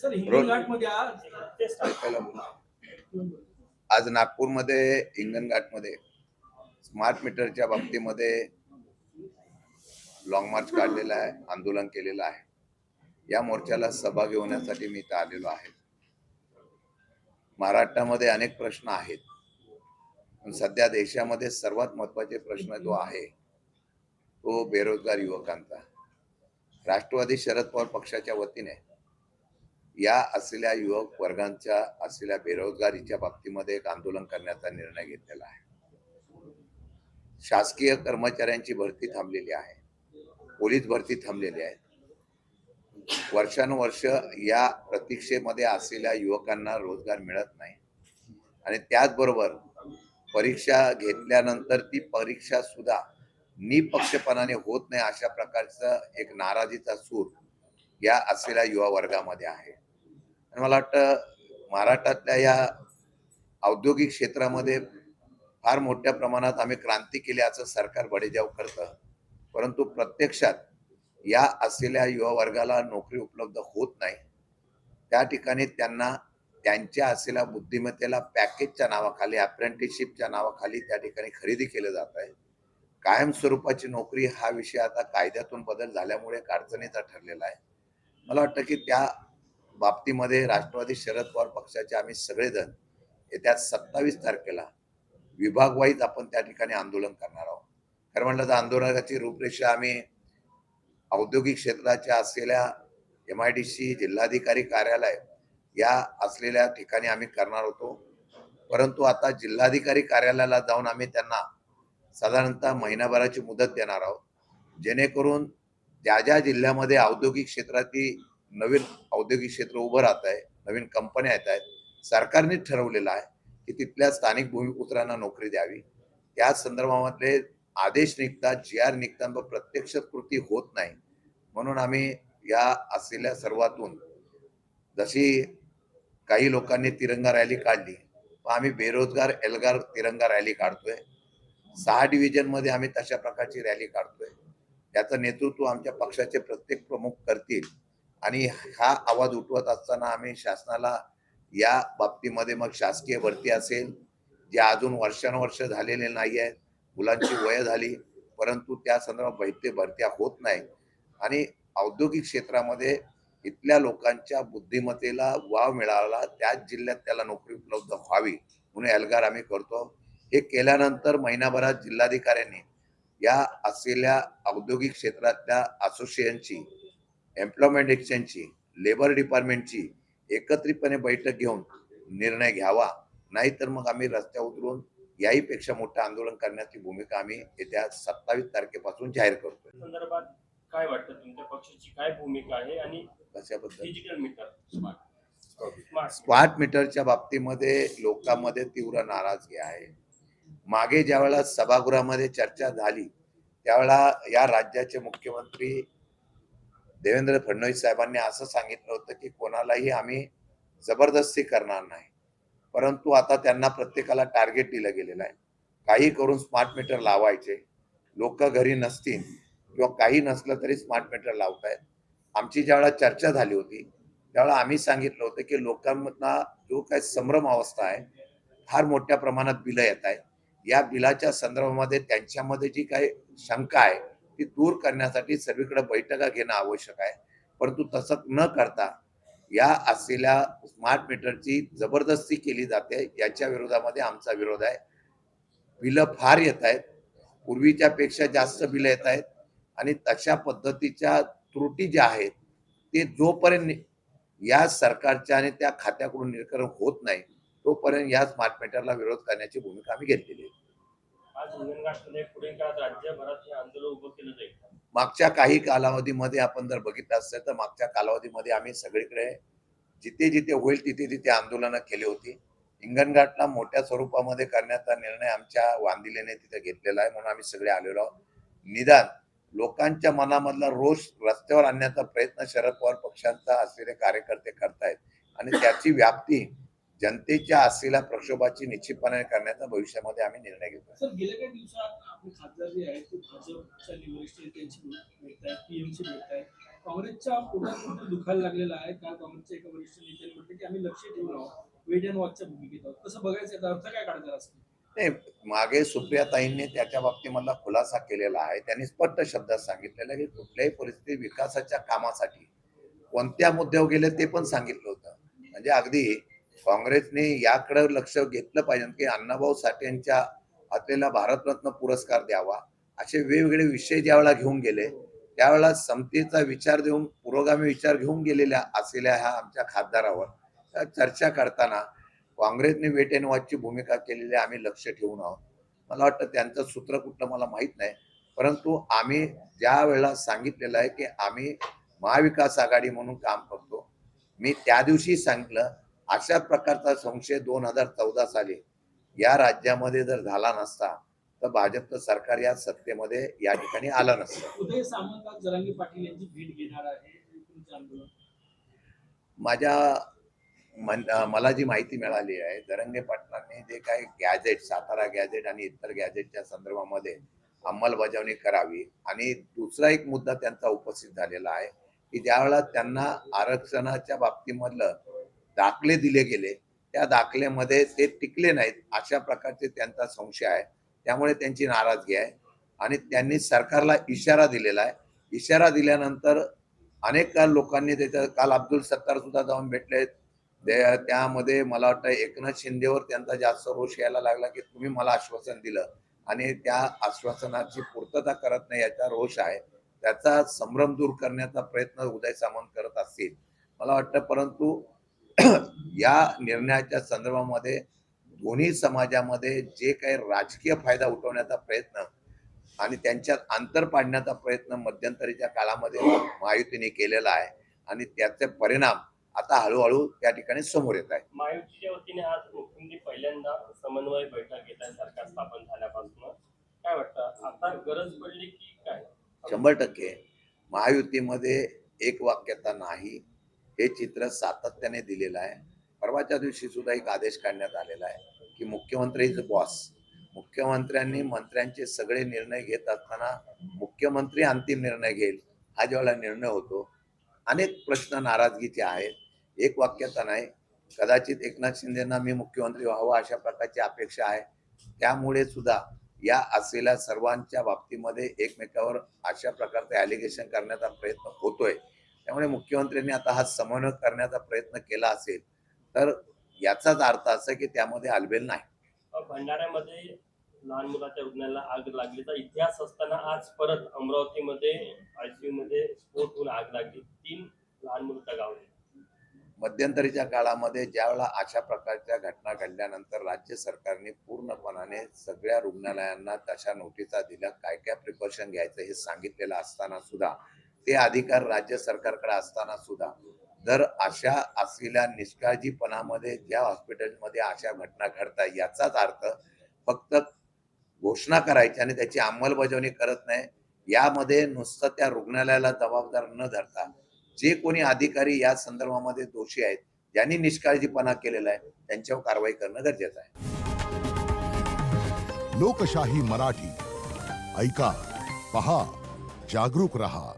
रोज हिंगणघाटमध्ये आज नागपूरमध्ये हिंगणघाटमध्ये स्मार्ट मीटरच्या बाबतीमध्ये लॉंग मार्च काढलेला आहे, आंदोलन केलेलं आहे. या मोर्चाला सहभागी होण्यासाठी मी इथं आलेलो आहे. महाराष्ट्रामध्ये अनेक प्रश्न आहेत, पण सध्या देशामध्ये सर्वात महत्त्वाचे प्रश्न जो आहे तो बेरोजगार युवकांचा. राष्ट्रवादी शरद पवार पक्षाच्या वतीने या असलेल्या युवक वर्गांच्या असलेल्या बेरोजगारीच्या बाबतीमध्ये एक आंदोलन करण्याचा निर्णय घेतलेला आहे. शासकीय कर्मचाऱ्यांची भरती थांबलेली आहे, पोलीस भरती थांबलेली आहे. वर्षानुवर्ष या प्रतीक्षेमध्ये असलेल्या युवकांना रोजगार मिळत नाही आणि त्याचबरोबर परीक्षा घेतल्यानंतर ती परीक्षा सुद्धा निपक्षपणाने होत नाही अशा प्रकारचा एक नाराजीचा सूर या असलेल्या युवा वर्गामध्ये आहे. आणि मला वाटतं महाराष्ट्रातल्या या औद्योगिक क्षेत्रामध्ये फार मोठ्या प्रमाणात आम्ही क्रांती केली असं सरकार बडेजाव करतं, परंतु प्रत्यक्षात या असलेल्या युवा वर्गाला नोकरी उपलब्ध होत नाही. त्या ठिकाणी त्यांना त्यांच्या असलेल्या बुद्धिमत्तेला पॅकेजच्या नावाखाली, अप्रेंटिसशिपच्या नावाखाली त्या ठिकाणी खरेदी केलं जात आहे. कायम स्वरूपाची नोकरी हा विषय आता कायद्यातून बदल झाल्यामुळे एक अडचणीचा ठरलेला आहे. मला वाटतं की त्या बाबतीमध्ये राष्ट्रवादी शरद पवार पक्षाचे आम्ही सगळेजण येत्या 27 तारखेला विभाग वाईज आपण त्या ठिकाणी आंदोलन करणार आहोत. खरं म्हटलं तर आंदोलनाची रूपरेषा आम्ही औद्योगिक क्षेत्राच्या असलेल्या MIDC जिल्हाधिकारी कार्यालय या असलेल्या ठिकाणी आम्ही करणार होतो, परंतु आता जिल्हाधिकारी कार्यालयाला जाऊन आम्ही त्यांना साधारणतः महिनाभराची मुदत देणार आहोत, जेणेकरून ज्या ज्या जिल्ह्यामध्ये औद्योगिक क्षेत्रातील नवीन औद्योगिक क्षेत्र उभं राहत आहे, नवीन कंपन्या येत आहेत, सरकारने ठरवलेलं आहे की तिथल्या स्थानिक भूमिपुत्रांना नोकरी द्यावी. त्या संदर्भामध्ये आदेश निघतात, GR निघतात, पण प्रत्यक्ष कृती होत नाही. म्हणून आम्ही या असलेल्या सर्वातून जशी काही लोकांनी तिरंगा रॅली काढली, आम्ही बेरोजगार एल्गार तिरंगा रॅली काढतोय. 6 डिव्हिजन मध्ये आम्ही तशा प्रकारची रॅली काढतोय. त्याचं नेतृत्व आमच्या पक्षाचे प्रत्येक प्रमुख करतील आणि हा आवाज उठवत असताना आम्ही शासनाला या बाबतीमध्ये मग शासकीय भरती असेल, जे अजून वर्षानुवर्ष झालेले नाही आहेत, मुलांची वय झाली परंतु त्या संदर्भात भरत्या होत नाही आणि औद्योगिक क्षेत्रामध्ये इथल्या लोकांच्या बुद्धिमत्तेला वाव मिळाला, त्याच जिल्ह्यात त्याला नोकरी उपलब्ध व्हावी म्हणून एल्गार आम्ही करतो. हे केल्यानंतर महिनाभरात जिल्हाधिकाऱ्यांनी या असलेल्या औद्योगिक क्षेत्रातल्या असोसिएशनची, एम्प्लॉयमेंट एक्सचेंजची, लेबर डिपार्टमेंटची एकत्रितपणे बैठक घेऊन निर्णय घ्यावा, नाहीतर मग आम्ही रस्त्यावर उतरून याहीपेक्षा मोठं आंदोलन करण्याची भूमिका आम्ही येत्या 27 तारखेपासून जाहीर करतोय. संदर्भात काय वाटतं, तुमच्या पक्षाची काय भूमिका आहे आणि कशाबद्दल? डिजिटल मीटर, स्मार्ट मीटरच्या बाबतीमध्ये लोकांमध्ये तीव्र नाराजगी आहे. मागे ज्या वेळेला सभागृहामध्ये चर्चा झाली त्यावेळेला या राज्याचे मुख्यमंत्री देवेंद्र फडणवीस साहेबांनी असं सांगितलं होतं की कोणालाही आम्ही जबरदस्ती करणार नाही, परंतु आता त्यांना प्रत्येकाला टार्गेट दिलं गेलेलं आहे. काही करून स्मार्ट मीटर लावायचे, लोक घरी नसतील किंवा काही नसलं तरी स्मार्ट मीटर लावतायत. आमची ज्यावेळेला चर्चा झाली होती त्यावेळेला आम्ही सांगितलं होतं की लोकांना जो काही संभ्रम अवस्था आहे, फार मोठ्या प्रमाणात बिलं येत आहेत, या बिलाच्या संदर्भामध्ये त्यांच्यामध्ये जी काही शंका आहे ती दूर करण्यासाठी सर्वीकडे बैठका घेणं आवश्यक आहे. परंतु तसं न करता या असलेल्या स्मार्ट मीटरची जबरदस्ती केली जाते, याच्या विरोधामध्ये आमचा विरोध आहे. बिलं फार येत आहेत, पूर्वीच्या पेक्षा जास्त बिलं येत आहेत आणि तशा पद्धतीच्या त्रुटी ज्या आहेत ते जोपर्यंत या सरकारच्या आणि त्या खात्याकडून निराकरण होत नाही तोपर्यंत या स्मार्ट मीटरला विरोध करण्याची भूमिका आम्ही घेतलेली आहे. आज हिंगणघाटमध्ये पुढील काळात राज्यभरात हे आंदोलन उभं केलं जाईल. मागच्या काही कालावधीमध्ये आपण जर बघितलं असेल तर मागच्या कालावधीमध्ये आम्ही सगळीकडे जिथे जिथे होईल तिथे तिथे आंदोलनं केली होती. हिंगणघाटला मोठ्या स्वरूपामध्ये करण्याचा निर्णय आमच्या वांदिलेने तिथे घेतलेला आहे, म्हणून आम्ही सगळे आलेलो आहोत. निदान लोकांच्या मनामधला रोष रस्त्यावर आणण्याचा प्रयत्न शरद पवार पक्षांचा असलेले कार्यकर्ते करतायत आणि त्याची व्याप्ती जनतेच्या असलेल्या प्रक्षोभाची निश्चितपणे करण्याचा भविष्यामध्ये आम्ही निर्णय घेतो. सर, गेल्या काही दिवसात आपले खासदार जे आहेत ते भाजपच्या लेवलचे त्यांची भेटतायत, PM ची भेटतायत. काँग्रेसच्या पोटात कुठे दुखायला लागलेलं आहे का? काँग्रेसच्या एका वरिष्ठ नेत्याने म्हटलं की आम्ही लक्ष ठेवून आहोत, वेट अँड वॉचच्या भूमिकेत आहोत. कसं बघायचं, याचा अर्थ काय काढायचा असतो? नाही, मागे सुप्रियाताईंनी त्याच्या बाबतीमधला खुलासा केलेला आहे. त्यांनी स्पष्ट शब्दात सांगितलेलं आहे की कुठल्याही परिस्थिती विकासाच्या कामासाठी कोणत्या मुद्द्यावर गेले ते पण सांगितलं होतं. म्हणजे अगदी काँग्रेसने याकडे लक्ष घेतलं पाहिजे की अण्णाभाऊ साठेंच्या असलेला भारतरत्न पुरस्कार द्यावा, असे वेगवेगळे विषय ज्यावेळेला घेऊन गेले त्यावेळेला समतेचा विचार देऊन पुरोगामी विचार घेऊन गेलेल्या असलेल्या ह्या आमच्या खासदारावर चर्चा करताना काँग्रेसने वेट अँड वॉचची भूमिका केलेली आम्ही लक्ष ठेवून आहोत. मला वाटतं त्यांचं सूत्र कुठलं मला माहीत नाही, परंतु आम्ही ज्या वेळेला सांगितलेलं आहे की आम्ही महाविकास आघाडी म्हणून काम करतो. मी त्या दिवशी सांगितलं अशा प्रकारचा संशय 2014 साली या राज्यामध्ये जर झाला नसता तर भाजपचं सरकार या सत्तेमध्ये या ठिकाणी आलं नसतं. उदय सामंत आज जरांगे पाटील यांची भेट घेणार आहे, तुमचं आंदोलन? मला जी माहिती मिळाली आहे, जरांगे पाटलांनी जे काही गॅजेट, सातारा गॅजेट आणि इतर गॅजेटच्या संदर्भामध्ये अंमलबजावणी करावी. आणि दुसरा एक मुद्दा त्यांचा उपस्थित झालेला आहे की ज्यावेळेला त्यांना आरक्षणाच्या बाबतीमधलं दाखले दिले गेले त्या दाखल्यामध्ये ते टिकले नाहीत, अशा प्रकारचे त्यांचा संशय आहे. त्यामुळे त्यांची नाराजगी आहे आणि त्यांनी सरकारला इशारा दिलेला आहे. इशारा दिल्यानंतर अनेक लोकांनी त्याच्या काल अब्दुल सत्तार सुद्धा जाऊन भेटले. त्यामध्ये मला वाटतं एकनाथ शिंदेवर त्यांचा जास्त रोष यायला लागला की तुम्ही मला आश्वासन दिलं आणि त्या आश्वासनाची पूर्तता करत नाही, याचा रोष आहे. त्याचा संभ्रम दूर करण्याचा प्रयत्न उदय सामंत करत असतील मला वाटतं. परंतु या निर्णयाच्या संदर्भामध्ये दोन्ही समाजामध्ये जे काही राजकीय फायदा उठवण्याचा प्रयत्न आणि त्यांच्यात अंतर पाडण्याचा प्रयत्न मध्यंतरीच्या काळामध्ये महायुतीने केलेला आहे आणि त्याचे परिणाम आता हळूहळू त्या ठिकाणी समोर येत आहे. महायुतीच्या वतीने आज मुख्यमंत्री पहिल्यांदा समन्वय बैठक घेत आहे सरकार स्थापन झाल्यापासून. काय वाटतं, आता गरज पडली की काय? 100% महायुतीमध्ये एक वाक्यता नाही, हे चित्र सातत्याने दिलेलं आहे. परवाच्या दिवशी सुद्धा एक आदेश काढण्यात आलेला आहे की मुख्यमंत्री इज बॉस. मुख्यमंत्र्यांनी मंत्र्यांचे सगळे निर्णय घेत असताना मुख्यमंत्री अंतिम निर्णय घेईल हा ज्यावेळेला निर्णय होतो. अनेक प्रश्न नाराजगीचे आहेत, एक वाक्यता नाही. कदाचित एकनाथ शिंदेना मी मुख्यमंत्री व्हावं अशा प्रकारची अपेक्षा आहे. त्यामुळे सुद्धा या असलेल्या सर्वांच्या बाबतीमध्ये एकमेकावर अशा प्रकारचे ॲलिगेशन करण्याचा प्रयत्न होतोय. त्यामुळे मुख्यमंत्र्यांनी आता हा समन्वय करण्याचा प्रयत्न केला असेल तर याचाच अर्थ असा की त्यामध्ये अलबेल नाही. भंडाऱ्यामध्ये लहान मुलाच्या रुग्णाला आग लागलीचा इतिहास असताना आज परत अमरावतीमध्ये आयसीयू मध्ये स्फोट होऊन आग लागली, 3 लहान मुलं दगावली. मध्यंतरीच्या काळामध्ये ज्यावेळेला अशा प्रकारच्या घटना घडल्यानंतर राज्य सरकारने पूर्णपणाने सगळ्या रुग्णालयांना तशा नोटिसा दिल्या, काय काय प्रिकॉशन घ्यायचं हे सांगितलेलं असताना सुद्धा, ते अधिकार राज्य सरकारकडे असताना सुद्धा जर अशा असलेल्या निष्काळजीपणामध्ये ज्या हॉस्पिटलमध्ये अशा घटना घडतात याचाच अर्थ फक्त घोषणा करायची आणि त्याची अंमलबजावणी करत नाही, यामध्ये नुसतं त्या रुग्णालयाला जबाबदार न धरता जे कोणी अधिकारी या संदर्भामध्ये दोषी आहेत, ज्यांनी निष्काळजीपणा केलेला आहे त्यांच्यावर कारवाई करणं गरजेचं आहे. लोकशाही मराठी ऐका, पहा, जागरूक रहा.